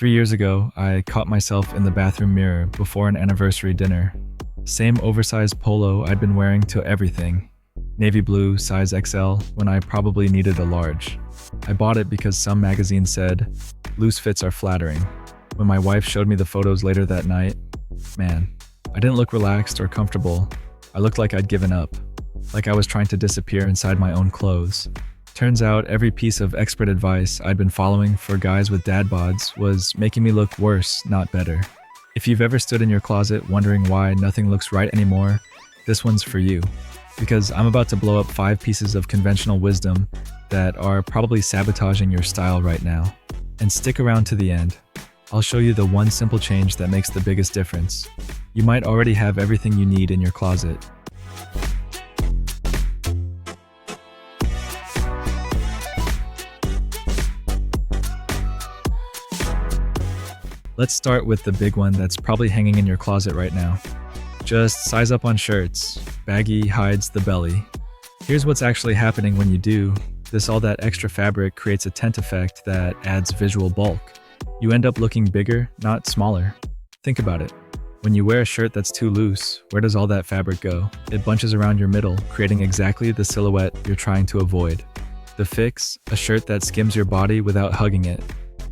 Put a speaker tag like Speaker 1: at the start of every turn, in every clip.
Speaker 1: 3 years ago, I caught myself in the bathroom mirror before an anniversary dinner. Same oversized polo I'd been wearing to everything. Navy blue, size XL, when I probably needed a large. I bought it because some magazine said, "Loose fits are flattering." When my wife showed me the photos later that night, man, I didn't look relaxed or comfortable. I looked like I'd given up, like I was trying to disappear inside my own clothes. Turns out every piece of expert advice I'd been following for guys with dad bods was making me look worse, not better. If you've ever stood in your closet wondering why nothing looks right anymore, this one's for you. Because I'm about to blow up 5 pieces of conventional wisdom that are probably sabotaging your style right now. And stick around to the end. I'll show you the one simple change that makes the biggest difference. You might already have everything you need in your closet. Let's start with the big one that's probably hanging in your closet right now. Just size up on shirts. Baggy hides the belly. Here's what's actually happening when you do. All that extra fabric creates a tent effect that adds visual bulk. You end up looking bigger, not smaller. Think about it. When you wear a shirt that's too loose, where does all that fabric go? It bunches around your middle, creating exactly the silhouette you're trying to avoid. The fix, a shirt that skims your body without hugging it.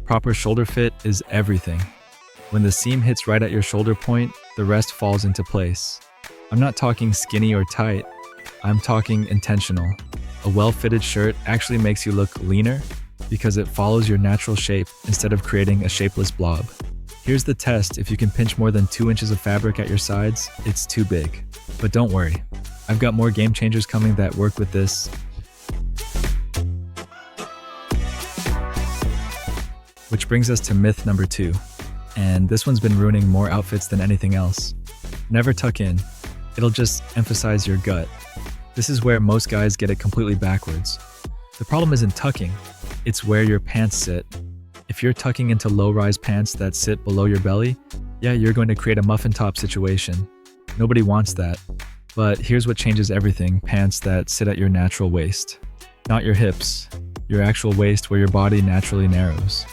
Speaker 1: Proper shoulder fit is everything. When the seam hits right at your shoulder point, the rest falls into place. I'm not talking skinny or tight. I'm talking intentional. A well-fitted shirt actually makes you look leaner because it follows your natural shape instead of creating a shapeless blob. Here's the test: if you can pinch more than 2 inches of fabric at your sides, it's too big. But don't worry, I've got more game changers coming that work with this. Which brings us to myth number 2. And this one's been ruining more outfits than anything else. Never tuck in. It'll just emphasize your gut. This is where most guys get it completely backwards. The problem isn't tucking, it's where your pants sit. If you're tucking into low-rise pants that sit below your belly, yeah, you're going to create a muffin top situation. Nobody wants that. But here's what changes everything: pants that sit at your natural waist. Not your hips, your actual waist where your body naturally narrows.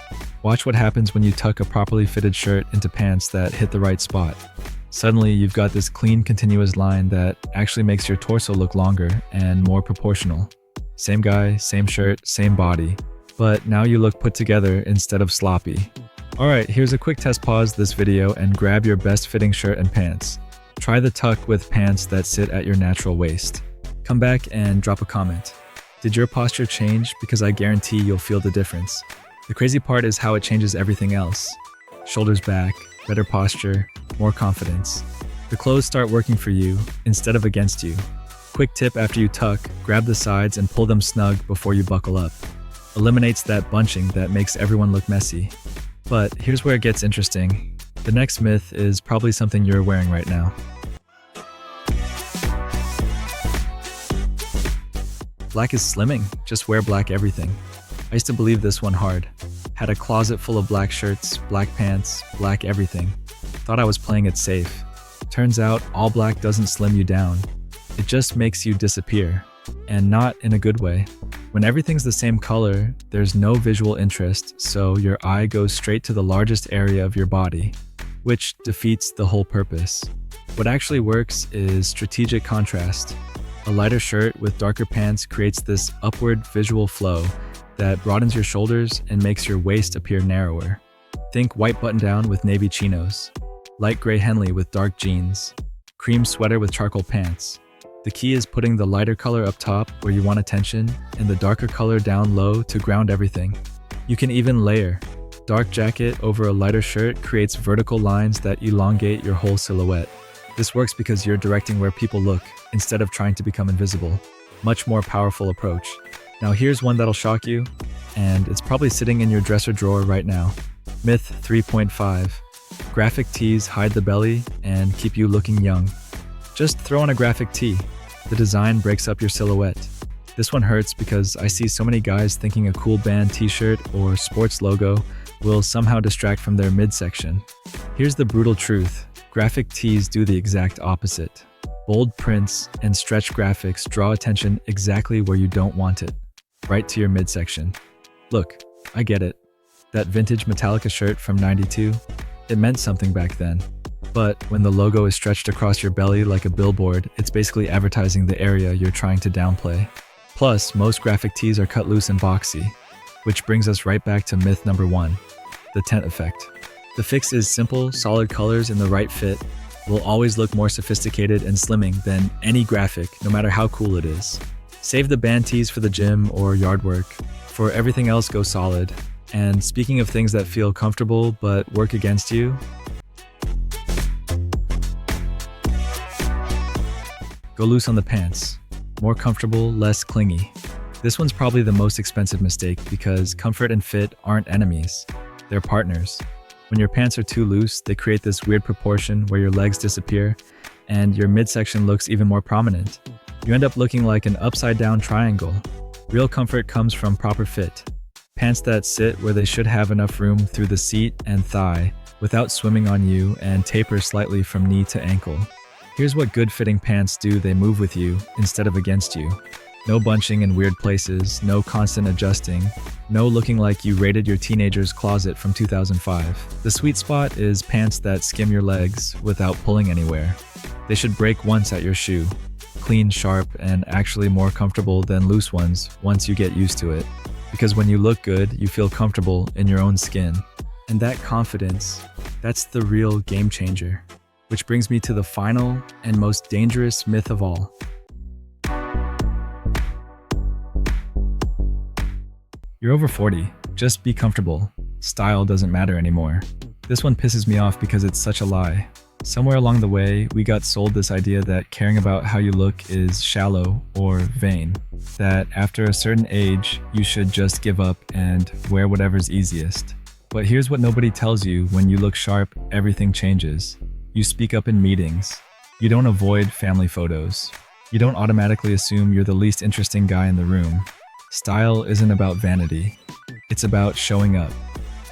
Speaker 1: Watch what happens when you tuck a properly fitted shirt into pants that hit the right spot. Suddenly, you've got this clean, continuous line that actually makes your torso look longer and more proportional. Same guy, same shirt, same body. But now you look put together instead of sloppy. Alright, here's a quick test: pause this video and grab your best fitting shirt and pants. Try the tuck with pants that sit at your natural waist. Come back and drop a comment. Did your posture change? Because I guarantee you'll feel the difference. The crazy part is how it changes everything else. Shoulders back, better posture, more confidence. The clothes start working for you instead of against you. Quick tip: after you tuck, grab the sides and pull them snug before you buckle up. Eliminates that bunching that makes everyone look messy. But here's where it gets interesting. The next myth is probably something you're wearing right now. Black is slimming, just wear black everything. I used to believe this one hard. Had a closet full of black shirts, black pants, black everything. Thought I was playing it safe. Turns out all black doesn't slim you down. It just makes you disappear. And not in a good way. When everything's the same color, there's no visual interest, so your eye goes straight to the largest area of your body, which defeats the whole purpose. What actually works is strategic contrast. A lighter shirt with darker pants creates this upward visual flow that broadens your shoulders and makes your waist appear narrower. Think white button-down with navy chinos, light gray Henley with dark jeans, cream sweater with charcoal pants. The key is putting the lighter color up top where you want attention and the darker color down low to ground everything. You can even layer. Dark jacket over a lighter shirt creates vertical lines that elongate your whole silhouette. This works because you're directing where people look instead of trying to become invisible. Much more powerful approach. Now here's one that'll shock you, and it's probably sitting in your dresser drawer right now. Myth 3.5. Graphic tees hide the belly and keep you looking young. Just throw on a graphic tee. The design breaks up your silhouette. This one hurts because I see so many guys thinking a cool band t-shirt or sports logo will somehow distract from their midsection. Here's the brutal truth. Graphic tees do the exact opposite. Bold prints and stretch graphics draw attention exactly where you don't want it. Right to your midsection. Look, I get it. That vintage Metallica shirt from '92? It meant something back then. But when the logo is stretched across your belly like a billboard, it's basically advertising the area you're trying to downplay. Plus, most graphic tees are cut loose and boxy, which brings us right back to myth number 1, the tent effect. The fix is simple, solid colors in the right fit will always look more sophisticated and slimming than any graphic, no matter how cool it is. Save the band tees for the gym or yard work. For everything else, go solid. And speaking of things that feel comfortable but work against you, go loose on the pants. More comfortable, less clingy. This one's probably the most expensive mistake because comfort and fit aren't enemies, they're partners. When your pants are too loose, they create this weird proportion where your legs disappear and your midsection looks even more prominent. You end up looking like an upside-down triangle. Real comfort comes from proper fit. Pants that sit where they should have enough room through the seat and thigh without swimming on you and taper slightly from knee to ankle. Here's what good-fitting pants do: they move with you instead of against you. No bunching in weird places, no constant adjusting, no looking like you raided your teenager's closet from 2005. The sweet spot is pants that skim your legs without pulling anywhere. They should break once at your shoe. Clean, sharp, and actually more comfortable than loose ones once you get used to it. Because when you look good, you feel comfortable in your own skin. And that confidence, that's the real game changer. Which brings me to the final and most dangerous myth of all. You're over 40, just be comfortable. Style doesn't matter anymore. This one pisses me off because it's such a lie. Somewhere along the way, we got sold this idea that caring about how you look is shallow or vain. That after a certain age, you should just give up and wear whatever's easiest. But here's what nobody tells you: when you look sharp, everything changes. You speak up in meetings. You don't avoid family photos. You don't automatically assume you're the least interesting guy in the room. Style isn't about vanity. It's about showing up.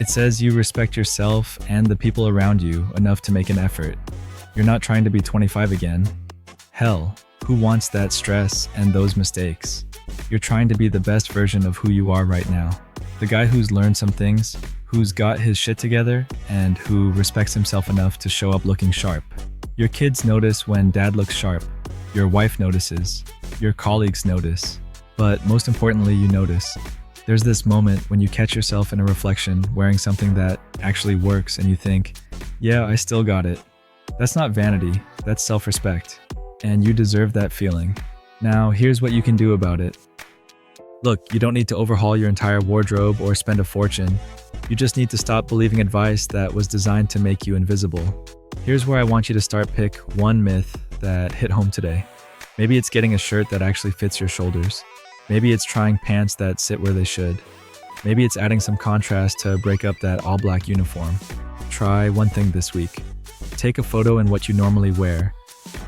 Speaker 1: It says you respect yourself and the people around you enough to make an effort. You're not trying to be 25 again. Hell, who wants that stress and those mistakes? You're trying to be the best version of who you are right now. The guy who's learned some things, who's got his shit together, and who respects himself enough to show up looking sharp. Your kids notice when dad looks sharp. Your wife notices. Your colleagues notice. But most importantly, you notice. There's this moment when you catch yourself in a reflection wearing something that actually works and you think, yeah, I still got it. That's not vanity, that's self-respect. And you deserve that feeling. Now, here's what you can do about it. Look, you don't need to overhaul your entire wardrobe or spend a fortune. You just need to stop believing advice that was designed to make you invisible. Here's where I want you to start. Pick one myth that hit home today. Maybe it's getting a shirt that actually fits your shoulders. Maybe it's trying pants that sit where they should. Maybe it's adding some contrast to break up that all-black uniform. Try one thing this week. Take a photo in what you normally wear,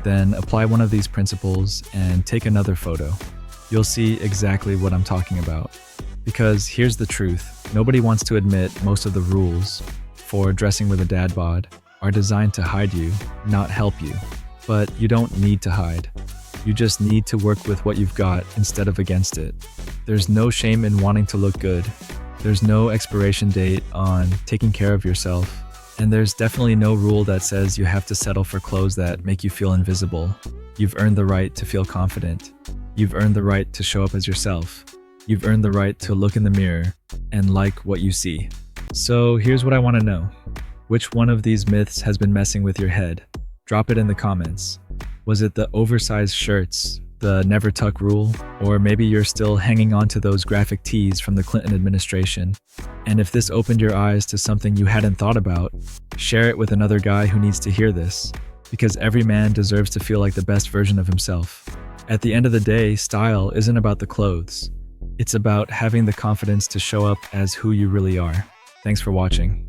Speaker 1: then apply one of these principles and take another photo. You'll see exactly what I'm talking about. Because here's the truth, nobody wants to admit most of the rules for dressing with a dad bod are designed to hide you, not help you. But you don't need to hide. You just need to work with what you've got instead of against it. There's no shame in wanting to look good. There's no expiration date on taking care of yourself. And there's definitely no rule that says you have to settle for clothes that make you feel invisible. You've earned the right to feel confident. You've earned the right to show up as yourself. You've earned the right to look in the mirror and like what you see. So here's what I want to know. Which one of these myths has been messing with your head? Drop it in the comments. Was it the oversized shirts, the never tuck rule, or maybe you're still hanging on to those graphic tees from the Clinton administration? And if this opened your eyes to something you hadn't thought about, share it with another guy who needs to hear this, because every man deserves to feel like the best version of himself. At the end of the day, style isn't about the clothes. It's about having the confidence to show up as who you really are. Thanks for watching.